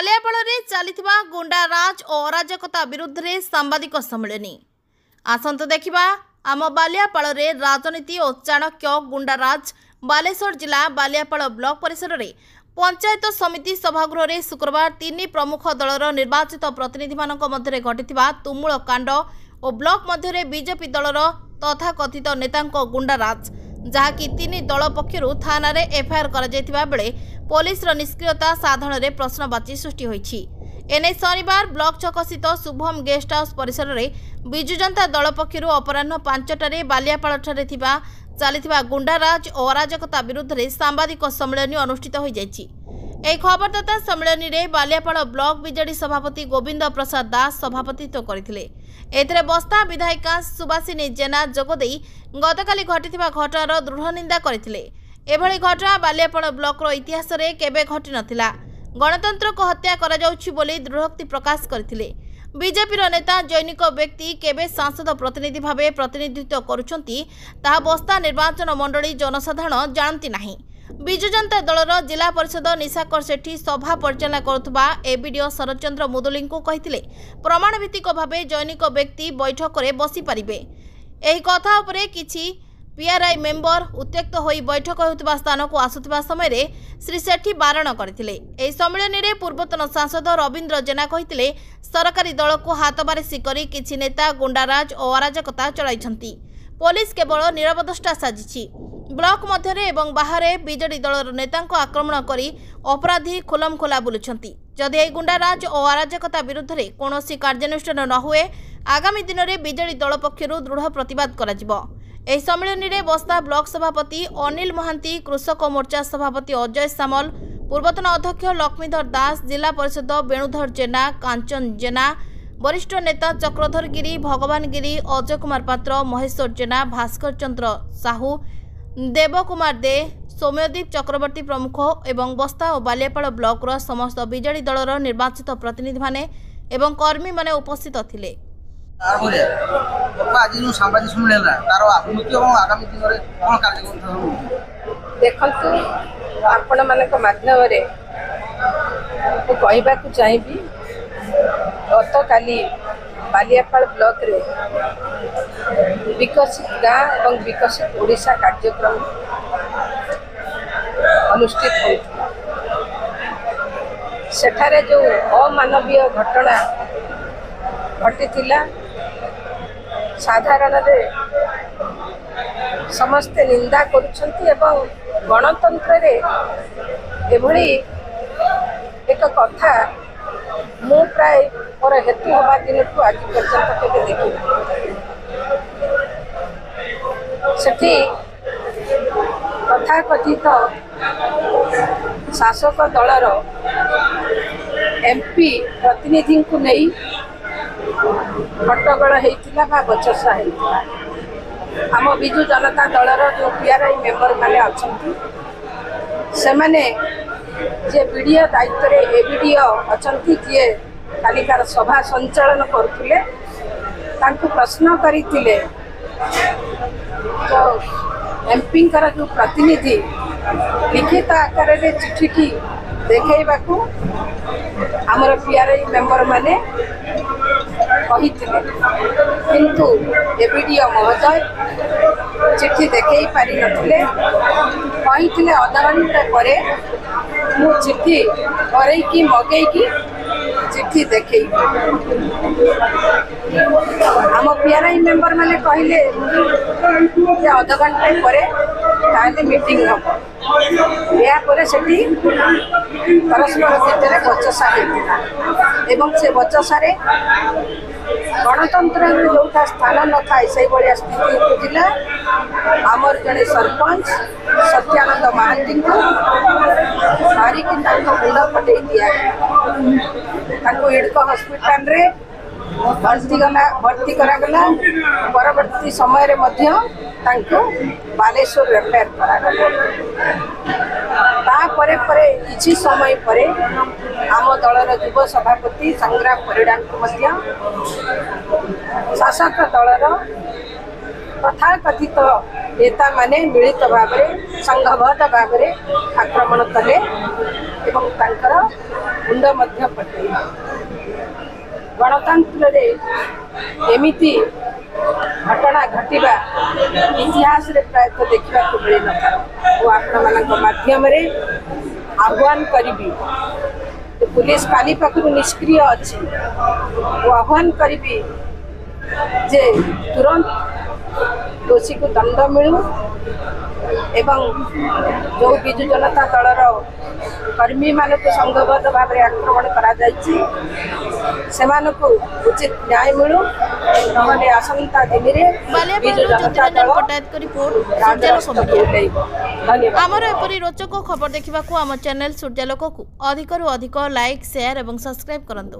बालियापाल चलता गुंडाराज और अराजकता विरुद्ध में सांबादिक सम्मेलन आसंत देखा आम बालियापाल राजनीति और चाणक्य गुंडाराज बालेश्वर जिला बालियापाल ब्लॉक परिसर में पंचायत समिति सभागृह में शुक्रवार तीन प्रमुख दलर निर्वाचित प्रतिनिधि मध्य घटिता तुमुल कांड और ब्लॉक मध्य बीजेपी दलर तथाकथित नेता गुंडाराज जहाँकि तीन दल पक्षर थाना एफआईआर कर बेले पुलिस निष्क्रियता साधन प्रश्नवाची सृष्टि होईछि। एने शनिवार ब्लॉक छक स्थित शुभम गेस्ट हाउस परिसर में विजु जनता दल पक्षर अपराह्न 5टारे बालियापाल चलता गुंडाराज और अराजकता विरुद्ध में सांबादिक सम्मेलन अनुष्ठित हो जाइछि। एक खबरदाता सम्मेलन में बालियापाल ब्लॉक बीजेडी सभापति गोविंद प्रसाद दास सभापतित्व करथिले। एथिरे बस्ता विधायिका सुभाषिनी जेना जोगदेई गतकाली घटिथिबा घटनार दृढ़ निंदा करथिले। एभली घटना बालियापाल ब्लॉकर इतिहास रे केबे घटी नथिला। गणतंत्र को हत्या करा जाउछि बोली दृढ़ोक्ति प्रकाश करथिले। बीजेपी नेता जैनिक व्यक्ति केबे सांसद प्रतिनिधि भावे प्रतिनिधित्व करुछंती ताहा बस्ता निर्वाचन मंडली जनसाधारण जानती नाही। विजु जनता दलर जिला परिषद निशाकर सेठी सभा परिचालना करुवा एबीडीओ शरदचंद्र मुदुली को कहिथिले प्रमाण भित्तिक भावे जैनिक व्यक्ति बैठक में बसी पारिबे। एही कथा उपरे किछि पीआरआई मेंबर उत्त्यक्त होई बैठक होउतबा स्थान को आसुतबा समय रे श्री सेठी बारण करथिले। एही सम्मेलन रे पूर्वतन सांसद रविंद्र जेना कहिथिले सरकारी दल को हातबारिशी करी किछि नेता गुंडाराज और अराजकता चलाइछंती। पुलिस केवल निरवदष्टा साजिछि। ब्लॉक मध्य एवं बाहर बीजेडी दलर नेता आक्रमण करी अपराधी खोलमखोला बुलुछंती। जदि एही गुंडाराज और अराजकता विरुद्ध में कौनसी कार्यानुष्ठान न हुए आगामी दिन में बीजेडी दल पक्षर दृढ़ प्रतिवाद कराजिबो। एही सम्मेलन में बस्ता ब्लॉक सभापति अनिल महांती, कृषक मोर्चा सभापति अजय सामल, पूर्वतन अध्यक्ष लक्ष्मीधर दास, जिला परिषद वेणुधर जेना, कांचन जेना, वरिष्ठ नेता चक्रधर गिरी, भगवान गिरी, अजय कुमार पात्र, महेश्वर जेना, भास्कर चंद्र साहू, देवकुमार दे, सौम्यदीप चक्रवर्ती प्रमुख एवं बस्ता और बालियापाल ब्लॉकर समस्त बीजेडी दलर निर्वाचित प्रतिनिधि माने एवं कर्मी माने उपस्थित थिले। देखंतु आपण मानक माध्यम रे कहबा को चाहिबी गत काली बालियापाल ब्लॉक रे विकसित गाँव एवं विकसित ओडिशा कार्यक्रम अनुष्ठित होता। सेठारे जो अमानवीय घटना घटी साधारण समस्ते निंदा करुछंती एवं गणतंत्र रे एभली एक कथा मु प्राय मोर हेतु हवा दिन को आज पर्यंत केबे देखि सेठी कथा कथित शासक दलर एमपी प्रतिनिधि को नहीं हट्टगोल होता बा बचसा होता। आम विजु जनता दलर जो पीआरआई मेंबर माने अछंती से माने जे वीडियो दायित्व रे एबीडीओ अछंती जे कालिकार सभा संचालन करथिले तांको प्रश्न करिथिले तो एमपी कर जो प्रतिनिधि लिखित आकार रे चिठी देखैबाकू हमर पीआरआई मेंबर माने कहिथिले किंतु एबीडीओ महोदय चिठी देखै पारि नथिले कहिथिले आधा घंटा परे मु चिठी करे कि मगे कि चिठी देखै हम पीआरआई मेंबर माने कहिले जे आधा घंटा परे ताले मीटिंग हो या परे सेठी परस्पर भितर बचसा हेतिला एवं से बचसा रे गणतंत्र जोटा स्थान न था से भाया स्थिति उपजिला। आमर जड़े सरपंच सत्यानंद महांती को मारिक मुंड फटे दिया इडको हॉस्पिटल रे भर्ती करागला। परवर्ती समय रे मध्य तांको बालेश्वर रेफर करागला। परे परे किछि समय परे आम दलर युव सभापति संग्राम परिड़ा को मध्य शासक दलर तथाकथित नेता माने मिलित भाव में संघबद्ध भाव में आक्रमण कले एवं मुंड मध्य पटे गणतंत्र रे एमिति घटना घटिबा इतिहास रे प्रायतः देखा मिल न आपण माध्यम रे आह्वान करी पुलिस काली पाखु निष्क्रिय अच्छी आह्वान करी जे तुरंत दोषी को दंड मिलू एवं जो विजु जनता दलर कर्मी मान को संघबद्ध भाव में आक्रमण करा उचित न्याय मिलू नहले आसंता दिन में विजु जनता दल धन्यवाद। आमर एपरी रोचक खबर देखा आम चैनल सूर्यालोक को अधिक रु अधिक लाइक शेयर और सब्सक्राइब करंतु।